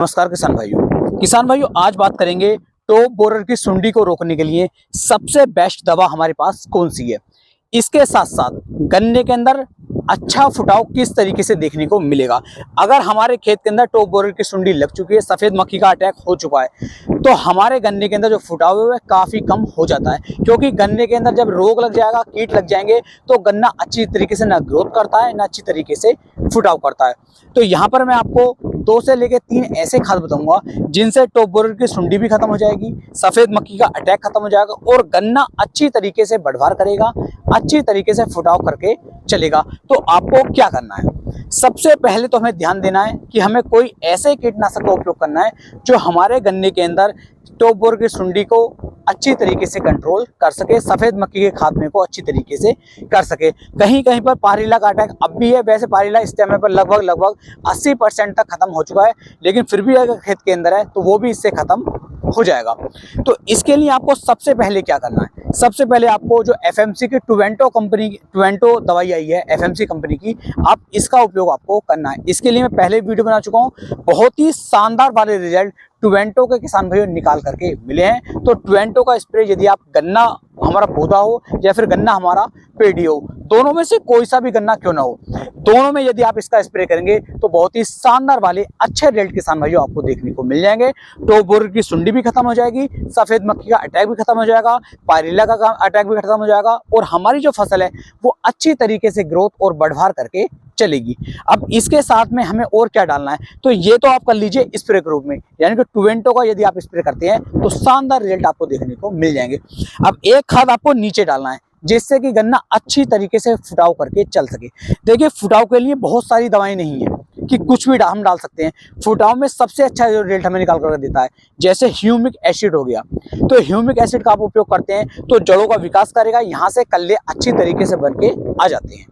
नमस्कार किसान भाइयों आज बात करेंगे टॉप बोरर की सुंडी को रोकने के लिए सबसे बेस्ट दवा हमारे पास कौन सी है। इसके साथ साथ गन्ने के अंदर अच्छा फुटाव किस तरीके से देखने को मिलेगा। अगर हमारे खेत के अंदर टॉप बोरर की सुंडी लग चुकी है, सफेद मक्खी का अटैक हो चुका है, तो हमारे गन्ने के अंदर जो फुटाव है वह काफी कम हो जाता है। क्योंकि गन्ने के अंदर जब रोग लग जाएगा, कीट लग जाएंगे, तो गन्ना अच्छी तरीके से ना ग्रोथ करता है ना अच्छी तरीके से फुटाव करता है। तो यहाँ पर मैं आपको 2 से लेकर 3 ऐसे खाद बताऊंगा जिनसे टॉप बोरर की सुंडी भी खत्म हो जाएगी, सफेद मक्खी का अटैक खत्म हो जाएगा और गन्ना अच्छी तरीके से बढ़वार करेगा, अच्छी तरीके से फुटाव करके चलेगा। तो आपको क्या करना है, सबसे पहले तो हमें ध्यान देना है कि हमें कोई ऐसे कीटनाशक का उपयोग करना है जो हमारे गन्ने के अंदर टॉप बोरर की सुंडी को अच्छी तरीके से कंट्रोल कर सके, सफेद मक्खी के खात्मे को अच्छी तरीके से कर सके। कहीं कहीं पर पारिला का अटैक अब भी है, वैसे पारिला इस टाइम पर लगभग 80% तक खत्म हो चुका है, लेकिन फिर भी अगर खेत के अंदर है तो वो भी इससे खत्म हो जाएगा। तो इसके लिए आपको सबसे पहले क्या करना है, सबसे पहले आपको जो एफएमसी की टुवेंटो दवाई आई है एफएमसी कंपनी की, आप इसका उपयोग आपको करना है। इसके लिए मैं पहले वीडियो बना चुका हूँ, बहुत ही शानदार वाले रिजल्ट टुवेंटो के किसान भाइयों निकाल करके मिले हैं। तो टुवेंटो का स्प्रे यदि आप गन्ना हमारा पौधा हो या फिर गन्ना हमारा पेड़ी हो, दोनों में से कोई सा भी गन्ना क्यों ना हो, दोनों में यदि आप इसका स्प्रे करेंगे तो बहुत ही शानदार वाले अच्छे रिजल्ट किसान भाइयों आपको देखने को मिल जाएंगे। टॉप बोरर की सुंडी भी खत्म हो जाएगी, सफेद मक्खी का अटैक भी खत्म हो जाएगा, पायरिल्ला का अटैक भी खत्म हो जाएगा और हमारी जो फसल है वो अच्छी तरीके से ग्रोथ और बढ़वार करके चलेगी। अब इसके साथ में हमें और क्या डालना है, तो ये तो आप कर लीजिए स्प्रे के रूप में, यानी कि टुवेंटो का यदि आप स्प्रे करते हैं तो शानदार रिजल्ट आपको देखने को मिल जाएंगे। अब एक खाद आपको नीचे डालना है जिससे कि गन्ना अच्छी तरीके से फुटाव करके चल सके। देखिए, फुटाव के लिए बहुत सारी दवाएं नहीं है कि कुछ भी हम डाल सकते हैं। फुटाव में सबसे अच्छा जो रिजल्ट हमें निकाल कर देता है, जैसे ह्यूमिक एसिड हो गया, तो ह्यूमिक एसिड का आप उपयोग करते हैं तो जड़ों का विकास करेगा, यहाँ से कल्ले अच्छी तरीके से बन के आ जाते हैं।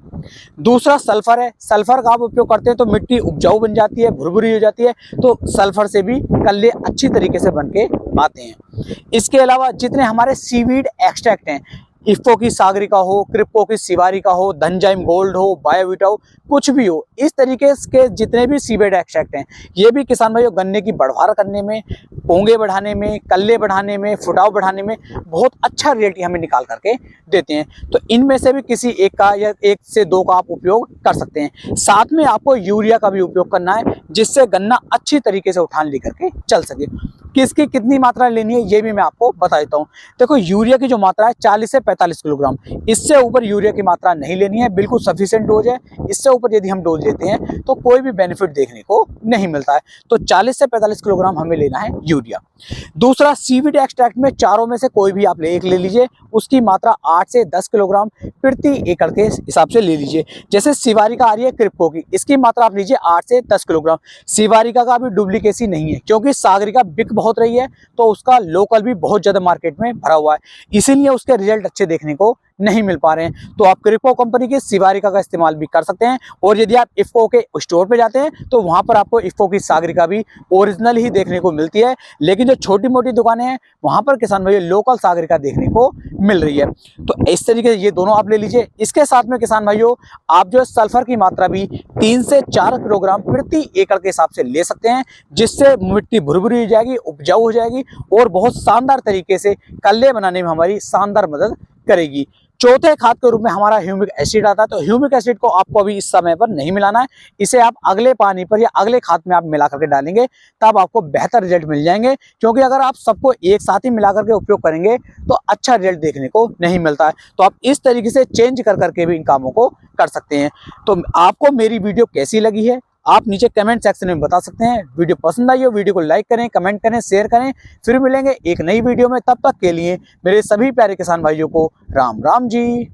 दूसरा सल्फर है, सल्फर का आप उपयोग करते हैं तो मिट्टी उपजाऊ बन जाती है, भुरभुरी हो जाती है, तो सल्फर से भी कल्ले अच्छी तरीके से बन के आते हैं। इसके अलावा जितने हमारे सीवीड एक्सट्रैक्ट हैं, इफ्को की सागरिका हो, क्रिप्को की सिवारिका हो, धनजाइम गोल्ड हो, बायोविटा हो, कुछ भी हो, इस तरीके के जितने भी सीवेड एक्सट्रैक्ट हैं, ये भी किसान भाइयों गन्ने की बढ़वार करने में, पोंगे बढ़ाने में, कल्ले बढ़ाने में, फुटाव बढ़ाने में बहुत अच्छा रिजल्ट हमें निकाल करके देते हैं। तो इनमें से भी किसी एक का या 1 से 2 का आप उपयोग कर सकते हैं। साथ में आपको यूरिया का भी उपयोग करना है जिससे गन्ना अच्छी तरीके से उठान लेकर के चल सके। किसकी कितनी मात्रा लेनी है ये भी मैं आपको बता देता हूँ। देखो, यूरिया की जो मात्रा है 40 से 45 किलोग्राम, इससे ऊपर यूरिया की मात्रा नहीं लेनी है, बिल्कुल सफिशिएंट डोज है। इससे ऊपर यदि हम डोज लेते हैं तो कोई भी बेनिफिट देखने को नहीं मिलता है। तो 40 से 45 किलोग्राम हमें लेना है यूरिया। दूसरा, सीवीड एक्सट्रैक्ट में चारों में से कोई भी आप एक ले लीजिए, उसकी मात्रा 8 से 10 किलोग्राम प्रति एकड़ के हिसाब से ले लीजिए। जैसे सिवारिका आ रही है क्रिप्को की, इसकी मात्रा आप लीजिए 8 से 10 किलोग्राम। सिवारिका का भी डुप्लीकेसी नहीं है क्योंकि सागरिका बिक बहुत रही है, तो उसका लोकल भी बहुत ज्यादा मार्केट में भरा हुआ है, इसीलिए उसके रिजल्ट अच्छे देखने को नहीं मिल पा रहे हैं। तो आप क्रिप्को कंपनी की सिवारिका का इस्तेमाल भी कर सकते हैं। और यदि आप इफ्को के स्टोर पे जाते हैं तो वहां पर आपको इफ्को की सागरिका भी ओरिजिनल ही देखने को मिलती है, लेकिन जो छोटी मोटी दुकानें हैं वहां पर किसान भाई लोकल सागरिका देखने को मिल रही है। तो इस तरीके से ये दोनों आप ले लीजिए। इसके साथ में किसान भाइयों आप जो सल्फर की मात्रा भी 3 से 4 किलोग्राम प्रति एकड़ के हिसाब से ले सकते हैं, जिससे मिट्टी भुरभुरी हो जाएगी, उपजाऊ हो जाएगी और बहुत शानदार तरीके से कल्ले बनाने में हमारी शानदार मदद करेगी। चौथे खाद के रूप में हमारा ह्यूमिक एसिड आता है। तो ह्यूमिक एसिड को आपको अभी इस समय पर नहीं मिलाना है, इसे आप अगले पानी पर या अगले खाद में आप मिला करके डालेंगे, तब आपको बेहतर रिजल्ट मिल जाएंगे। क्योंकि अगर आप सबको एक साथ ही मिला करके उपयोग करेंगे तो अच्छा रिजल्ट देखने को नहीं मिलता है। तो आप इस तरीके से चेंज कर करके भी इन कामों को कर सकते हैं। तो आपको मेरी वीडियो कैसी लगी है आप नीचे कमेंट सेक्शन में बता सकते हैं। वीडियो पसंद आई हो वीडियो को लाइक करें, कमेंट करें, शेयर करें। फिर मिलेंगे एक नई वीडियो में, तब तक के लिए मेरे सभी प्यारे किसान भाइयों को राम राम जी।